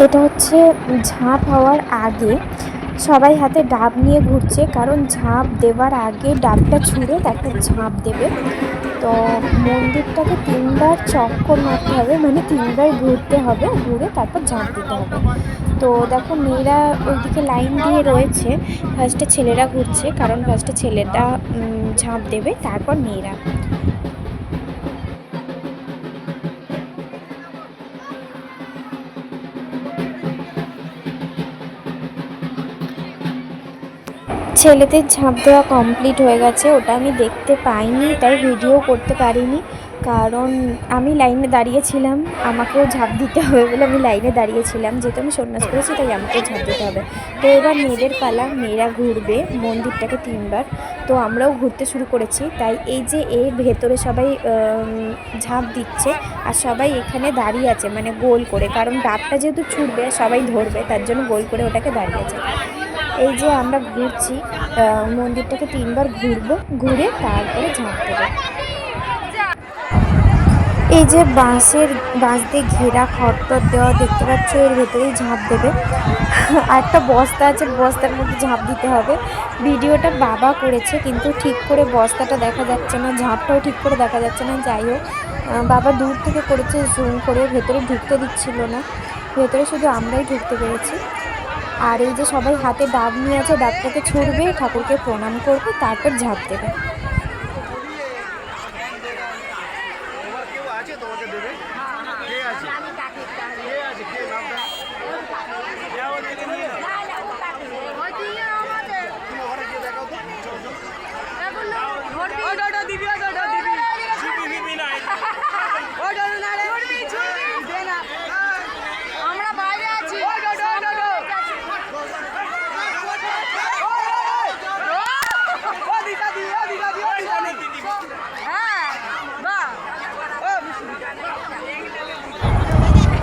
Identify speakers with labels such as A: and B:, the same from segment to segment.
A: এটা হচ্ছে ঝাঁপ হওয়ার আগে সবাই হাতে ডাব নিয়ে ঘুরছে, কারণ ঝাঁপ দেওয়ার আগে ডাবটা ছুঁড়ে তারপর ঝাঁপ দেবে। তো মন্দিরটাকে 3বার চক্কর মারতে হবে, মানে 3বার ঘুরতে হবে, ঘুরে তারপর ঝাঁপ দিতে হবে। তো দেখো মেয়েরা ওইদিকে লাইন দিয়ে রয়েছে, ফার্স্টে ছেলেরা ঘুরছে, কারণ ফার্স্টে ছেলেটা ঝাঁপ দেবে তারপর মেয়েরা। ছেলেদের ঝাঁপ দেওয়া কমপ্লিট হয়ে গেছে, ওটা আমি দেখতে পাইনি তাই ভিডিও করতে পারিনি, কারণ আমি লাইনে দাঁড়িয়েছিলাম, আমাকেও ঝাঁপ দিতে হবে বলে আমি লাইনে দাঁড়িয়েছিলাম, যেহেতু আমি সন্ন্যাস করেছি তাই আমাকেও ঝাঁপ দিতে হবে। তো এবার মেয়েদের পালা, মেয়েরা ঘুরবে মন্দিরটাকে 3বার। তো আমরাও ঘুরতে শুরু করেছি, তাই এই যে এর ভেতরে সবাই ঝাঁপ দিচ্ছে আর সবাই এখানে দাঁড়িয়ে আছে, মানে গোল করে, কারণ ডাবটা যেহেতু ছুটবে সবাই ধরবে তার জন্য গোল করে ওটাকে দাঁড়িয়ে আছে। এই যে আমরা ঘুরছি, মন্দিরটাকে 3বার ঘুরবো, ঘুরে তারপরে ঝাঁপ দেবো। এই যে বাঁশ দিয়ে ঘেরা খড়টর দেওয়া দেখতে পাচ্ছ, এর ভেতরেই ঝাঁপ দেবে। আর একটা বস্তা আছে, বস্তার মধ্যে ঝাঁপ দিতে হবে। ভিডিওটা বাবা করেছে, কিন্তু ঠিক করে বস্তাটা দেখা যাচ্ছে না, ঝাঁপটাও ঠিক করে দেখা যাচ্ছে না। যাই হোক, বাবা দূর থেকে করেছে, জুম করে, ভেতরে ঢুকতে দিচ্ছিল না, ভেতরে শুধু আমরাই ঢুকতে পেরেছি। আর এই যে সবাই হাতে ডাব নিয়ে আছে, ডাবটাকে ছুঁড়বে, ঠাকুরকে প্রণাম করবে, তারপর ঝাঁপ দেবে।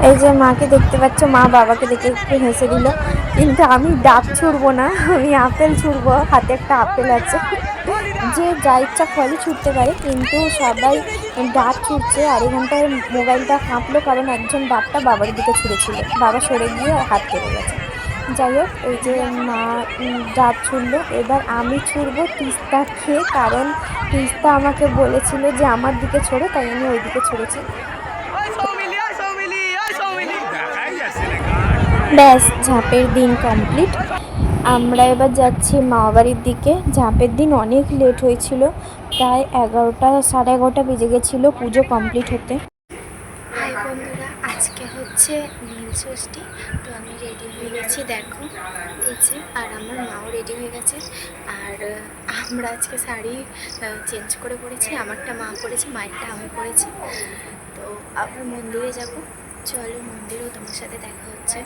A: এই যে মাকে দেখতে পাচ্ছ, মা বাবাকে দেখে একটু হেসে দিল, কিন্তু আমি ডাব ছুঁড়বো না, আমি আপেল ছুঁড়বো, হাতে একটা আপেল আছে। যে যা ইচ্ছা ফলই ছুটতে পারে, কিন্তু সবাই ডাব ছুটছে। আর এখানটায় মোবাইলটা কাঁপলো, কারণ একজন ডাবটা বাবার দিকে ছুঁড়েছিল, বাবা সরে গিয়ে হাত কেটে গেছে। যাই হোক, এই যে মা ডাব ছুঁড়লো, এবার আমি ছুঁড়বো তিস্তা খেয়ে, কারণ তিস্তা আমাকে বলেছিল যে আমার দিকে ছোড়ো, তাই আমি ওই দিকে ছুঁড়েছি। ব্যাস, ঝাঁপের দিন কমপ্লিট। আমরা এবার যাচ্ছি মামাবাড়ির দিকে। ঝাঁপের দিন অনেক লেট হয়েছিল, প্রায় 11টা, সাড়ে 11টা বেজে গেছিলো পুজো কমপ্লিট হতে। হাই বন্ধুরা, আজকে হচ্ছে নীল ষষ্ঠী, তো আমি রেডি হয়ে গেছি, দেখো এই যে, আর আমার মাও রেডি হয়ে গেছে। আর আমরা আজকে শাড়ি চেঞ্জ করে পরেছি, আমারটা মা পরেছে, মায়েরটা আমি পরেছি। তো আবার মন্দিরে যাব, চলো মন্দিরেও তোমার সাথে দেখা হচ্ছে।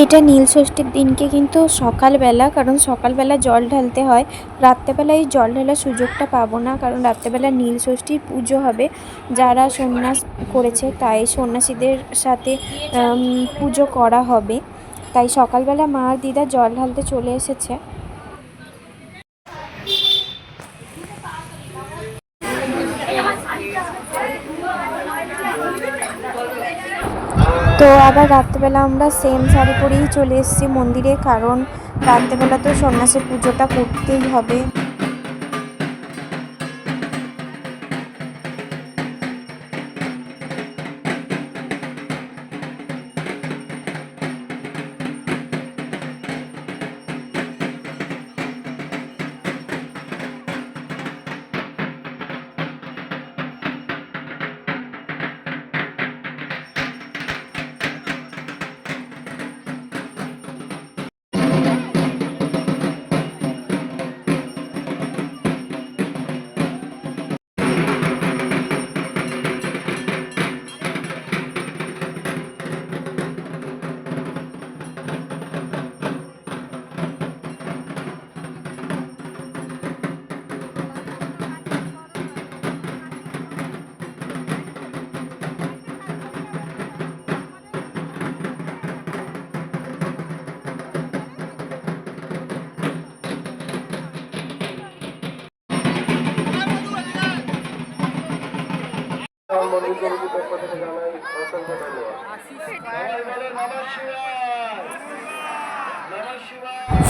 A: এটা নীল ষষ্ঠীর দিনকে কিন্তু সকালবেলা, কারণ সকালবেলা জল ঢালতে হয়, রাত্রেবেলায় জল ঢালার সুযোগটা পাবো না, কারণ রাত্রেবেলা নীল ষষ্ঠীর পুজো হবে। যারা সন্ন্যাস করেছে তাই সন্ন্যাসীদের সাথে পুজো করা হবে, তাই সকালবেলা মা আর দিদা জল ঢালতে চলে এসেছে। তো আবার রাত্রেবেলা আমরা সেম শাড়ি পরেই চলে এসেছি মন্দিরে, কারণ রাত্রেবেলা তো সন্ন্যাসের পুজোটা করতেই হবে।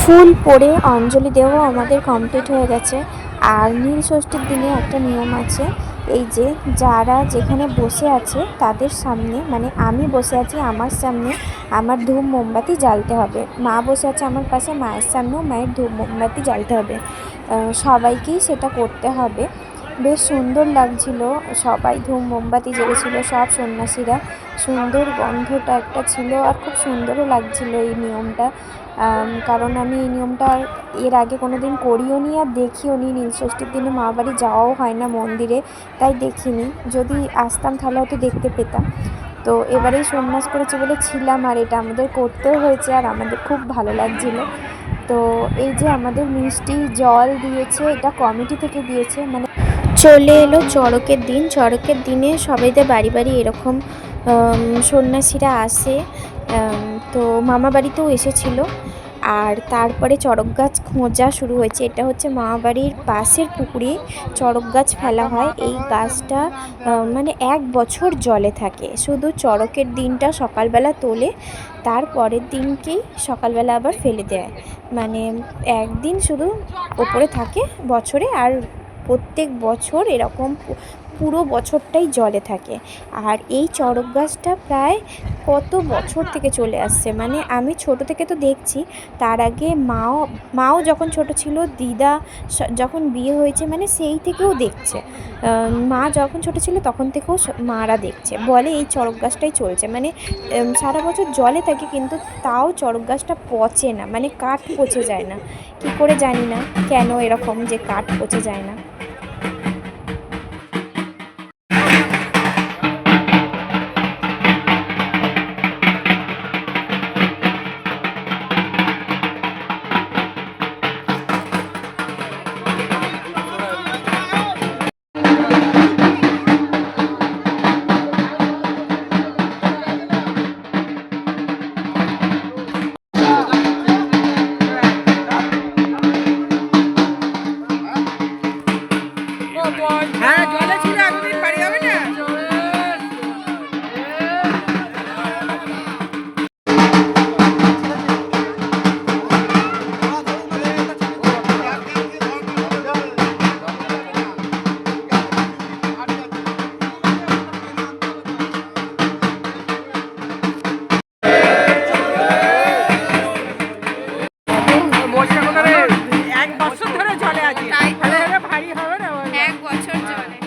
A: ফুল পরে অঞ্জলি দেওয়া আমাদের কমপ্লিট হয়ে গেছে। আর নীল ষষ্ঠীর দিনে একটা নিয়ম আছে, এই যে যারা যেখানে বসে আছে তাদের সামনে, মানে আমি বসে আছি আমার সামনে আমার ধূপ মোমবাতি জ্বালতে হবে। মা বসে আছে আমার পাশে, মায়ের সামনেও মায়ের ধূপ মোমবাতি জ্বালতে হবে। সবাইকেই সেটা করতে হবে। বেশ সুন্দর লাগছিল, সবাই ধূপ মোমবাতি জ্বেলেছিল, সব সন্ন্যাসীরা। সুন্দর গন্ধটা একটা ছিল আর খুব সুন্দরও লাগছিল এই নিয়মটা। কারণ আমি এই নিয়মটা এর আগে কোনো দিন করিও নি আর দেখিও নি। নীলষষ্ঠীর দিনে মা বাড়ি যাওয়াও হয় না মন্দিরে, তাই দেখিনি। যদি আসতাম তাহলে হয়তো দেখতে পেতাম। তো এবারেই সন্ন্যাস করেছি বলে ছিলাম, আর এটা আমাদের করতেও হয়েছে আর আমাদের খুব ভালো লাগছিলো। তো এই যে আমাদের মিষ্টি জল দিয়েছে, এটা কমিটি থেকে দিয়েছে। মানে চলে এলো চড়কের দিন। চড়কের দিনে সবাইদের বাড়ি বাড়ি এরকম সন্ন্যাসীরা আসে। তো মামা বাড়িতেও এসেছিলো। আর তারপরে চড়ক গাছ খোঁজা শুরু হয়েছে। এটা হচ্ছে মামা বাড়ির পাশের পুকুরে চড়ক গাছ ফেলা হয়। এই গাছটা মানে 1 বছর জলে থাকে। শুধু চড়কের দিনটা সকালবেলা তোলে, তারপরের দিনকেই সকালবেলা আবার ফেলে দেয়। মানে একদিন শুধু ওপরে থাকে বছরে, আর প্রত্যেক বছর এরকম পুরো বছরটাই জলে থাকে। আর এই চড়ক গাছটা প্রায় কত বছর থেকে চলে আসছে, মানে আমি ছোট থেকে তো দেখছি। তার আগে মাও যখন ছোট ছিল, দিদা যখন বিয়ে হয়েছে, মানে সেই থেকেও দেখছে। মা যখন ছোট ছিল তখন থেকেও মারা দেখছে, বলে এই চড়ক গাছটাই চলছে। মানে সারা বছর জলে থাকে কিন্তু তাও চড়ক গাছটা পচে না, মানে কাঠ পচে যায় না। কী করে জানি না কেন এরকম যে কাঠ পচে যায় না।
B: হ্যাঁ, জলে ছিল এতদিন বাড়ি হবে না। এক বছর ধরে জলে আছে, ভারী হবে না।
C: 1 বছর জলে।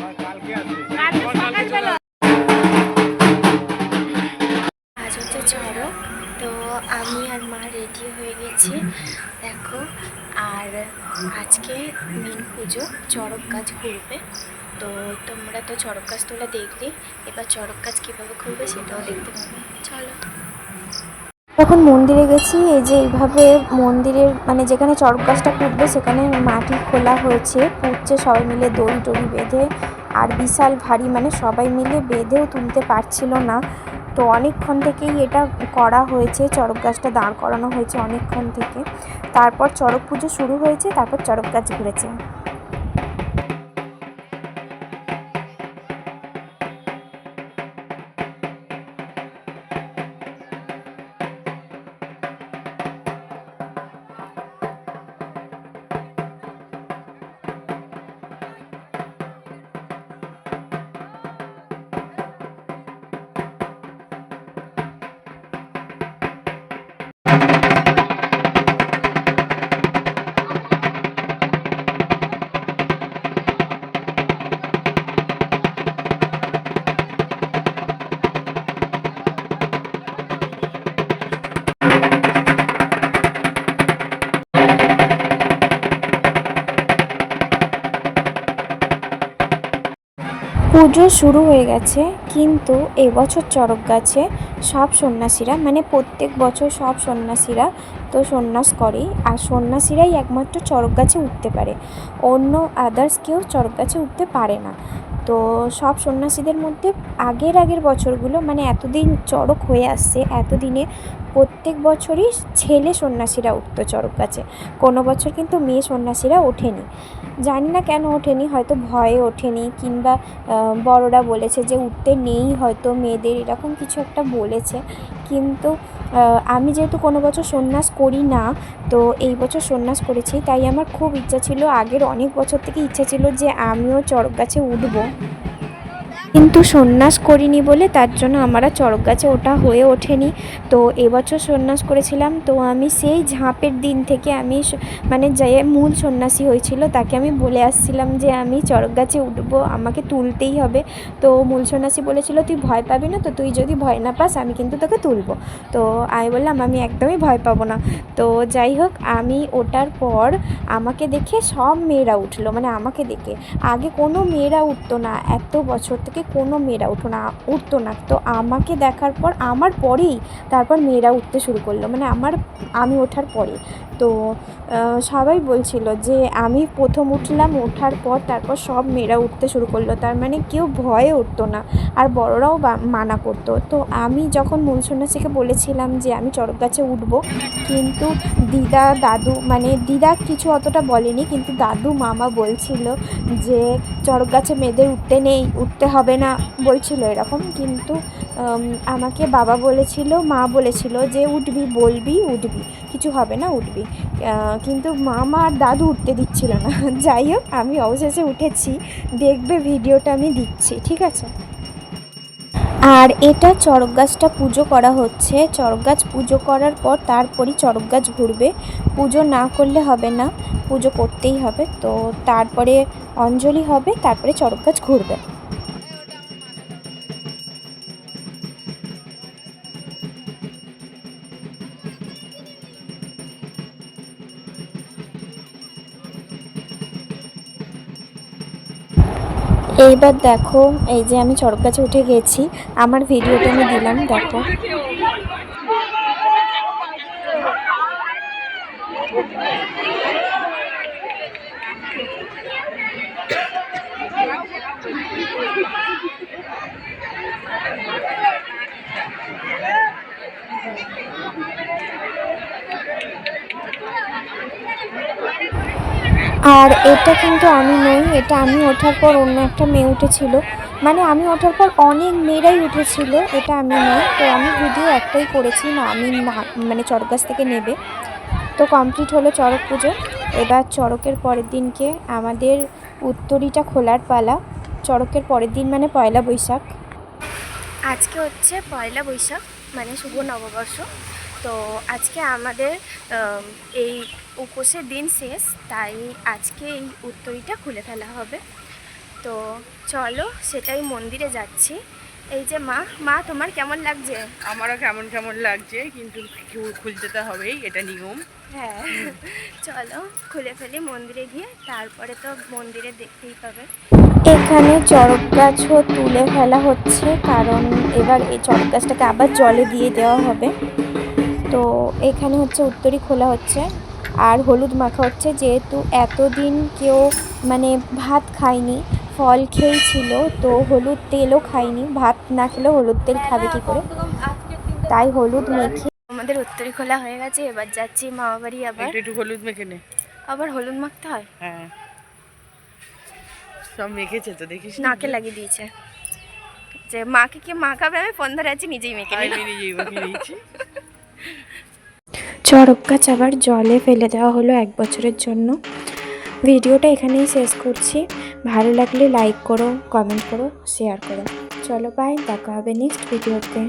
C: আজ হচ্ছে চড়ক, তো আমি আর মা রেডি হয়ে গেছি দেখো। আর আজকে মেন পুজো, চড়ক গাছ ঘুরবে। তো তোমরা তো চড়ক গাছ তোলা দেখলে, এবার চড়ক গাছ কীভাবে ঘুরবে সেটাও দেখতে পাবে। চলো।
A: এখন মন্দিরে গেছি। এই যে এইভাবে মন্দিরের মানে যেখানে চড়ক গাছটা পুঁতবে সেখানে মাটি খোলা হয়েছে, পুঁতছে সবাই মিলে দড়ি টড়ি বেঁধে। আর বিশাল ভারী, মানে সবাই মিলে বেঁধেও তুলতে পারছিল না। তো অনেকক্ষণ থেকেই এটা করা হয়েছে, চড়ক গাছটা দাঁড় করানো হয়েছে অনেকক্ষণ থেকে। তারপর চড়ক পুজো শুরু হয়েছে, তারপর চড়ক গাছ ঘুরেছে। পুজো শুরু হয়ে গেছে, কিন্তু এবছর চড়ক গাছে সব সন্ন্যাসীরা, মানে প্রত্যেক বছর সব সন্ন্যাসীরা তো সন্ন্যাস করেই, আর সন্ন্যাসীরাই একমাত্র চড়ক গাছে উঠতে পারে। অন্য আদার্স কেউ চড়ক গাছে উঠতে পারে না। তো সব সন্ন্যাসীদের মধ্যে আগের বছরগুলো, মানে এতদিন চড়ক হয়ে আসছে, এতদিনে প্রত্যেক বছরই ছেলে সন্ন্যাসীরা উঠতো চড়ক গাছে, কোনো বছর কিন্তু মেয়ে সন্ন্যাসীরা ওঠেনি। জানি না কেন ওঠেনি, হয়তো ভয়ে ওঠেনি, কিংবা বড়রা বলেছে যে উঠতে নেই হয়তো মেয়েদের, এরকম কিছু একটা বলেছে। কিন্তু আমি যেহেতু কোনো বছর সন্ন্যাস করি না, তো এই বছর সন্ন্যাস করেছি, তাই আমার খুব ইচ্ছা ছিল, আগের অনেক বছর থেকে ইচ্ছা ছিল যে আমিও চড়ক গাছে উঠবো, কিন্তু সন্ন্যাস করিনি বলে তার জন্য আমার আর চড়ক গাছে ওঠা হয়ে ওঠেনি। তো এবছর সন্ন্যাস করেছিলাম, তো আমি সেই ঝাঁপের দিন থেকে আমি মানে যে মূল সন্ন্যাসী হয়েছিল তাকে আমি বলে আসছিলাম যে আমি চড়ক গাছে উঠবো, আমাকে তুলতেই হবে। তো মূল সন্ন্যাসী বলেছিল তুই ভয় পাবি না তো, তুই যদি ভয় না পাস আমি কিন্তু তোকে তুলবো। তো আমি বললাম আমি একদমই ভয় পাবো না। তো যাই হোক, আমি ওঠার পর আমাকে দেখে সব মেয়েরা উঠলো, মানে আমাকে দেখে। আগে কোনো মেয়েরা উঠতো না, এত বছর থেকে কোনো মেয়েরা উঠতো না। তো আমাকে দেখার পর আমার পরেই তারপর মেয়েরা উঠতে শুরু করলো, মানে আমি ওঠার পরে। তো সবাই বলছিল যে আমি প্রথম উঠলাম, ওঠার পর তারপর সব মেয়েরা উঠতে শুরু করলো, তার মানে কেউ ভয়ে উঠতো না, আর বড়রাও মানা করতো। তো আমি যখন মূল সন্ন্যাসীকে বলেছিলাম যে আমি চড়ক গাছে উঠবো, কিন্তু দিদা দাদু, মানে দিদা কিছু অতটা বলেনি, কিন্তু দাদু মামা বলছিল যে চড়ক গাছে মেয়েদের উঠতে নেই, উঠতে হবে না বলছিল এরকম। কিন্তু আমাকে বাবা বলেছিল, মা বলেছিল যে উঠবি, বলবি উঠবি, কিছু হবে না উঠবি, কিন্তু মামা আর দাদু উঠতে দিচ্ছিল না। যাই হোক, আমি অবশেষে উঠেছি, দেখবে ভিডিওটা আমি দিচ্ছি, ঠিক আছে। আর এটা চড়ক গাছটা পুজো করা হচ্ছে, চড়ক গাছ পুজো করার পর তারপরই চড়ক গাছ ঘুরবে, পুজো না করলে হবে না, পুজো করতেই হবে। তো তারপরে অঞ্জলি হবে, তারপরে চড়ক গাছ ঘুরবে। এইবার দেখো, এই যে আমি চড়ক গাছে উঠে গেছি, আমার ভিডিওটা আমি দিলাম, দেখো। আর এটা কিন্তু আমি নই, এটা আমি ওঠার পর অন্য একটা মেয়ে উঠেছিল, মানে আমি ওঠার পর অনেক মেয়েরাই উঠেছিল, এটা আমি নই। তো আমি ভিডিও একটাই করেছি, না আমি না, মানে চড়ক গাছ থেকে নেবে। তো কমপ্লিট হলো চড়ক পুজো। এবার চড়কের পরের দিনকে আমাদের উত্তরীটা খোলার পালা। চড়কের পরের দিন মানে পয়লা বৈশাখ।
C: আজকে হচ্ছে পয়লা বৈশাখ, মানে শুভ নববর্ষ। তো আজকে আমাদের এই উপোসের দিন শেষ, তাই আজকে এই উত্তরীটা খুলে ফেলা হবে। তো চলো সেটাই মন্দিরে যাচ্ছি। এই যে মা তোমার কেমন লাগছে?
B: আমারও কেমন কেমন লাগছে, কিন্তু খুলতে তো হবেই, এটা নিয়ম।
C: হ্যাঁ, চলো খুলে ফেলি মন্দিরে গিয়ে, তারপরে তো মন্দিরে দেখতেই পাবে।
A: এখানে চড়ক গাছও তুলে ফেলা হচ্ছে, কারণ এবার এই চড়ক গাছটাকে আবার জলে দিয়ে দেওয়া হবে। তো এখানে হচ্ছে উত্তরী খোলা হচ্ছে আর হলুদ মাখা হচ্ছে, যেহেতু এতদিন কেউ মানে ভাত খায়নি, ফল খেয়েই ছিল, তো হলুদ তেলও খায়নি, ভাত না খেলেও হলুদ তেল খাবে কী করে, তাই হলুদ মেখে।
C: আমাদের উত্তরী খোলা হয়ে গেছে, এবার যাচ্ছি মামা বাড়ি। আবার
B: একটু হলুদ মেখে নে।
C: আবার হলুদ মাখতে হয়?
B: হ্যাঁ, সব মেখেছে তো, দেখিস
C: নাকে লাগিয়ে দিয়েছে। যে মাকে কি মাখাবে, আমি ফোন ধরে আছি, নিজেই মেখে
B: নিয়েছি।
A: চড়ক গাছ আবার জলে ফেলে দেওয়া হলো 1 বছরের জন্য। ভিডিওটা এখানেই শেষ করছি, ভালো লাগলে লাইক করো, কমেন্ট করো, শেয়ার করো। চলো বাই, দেখা হবে নেক্সট ভিডিওতে।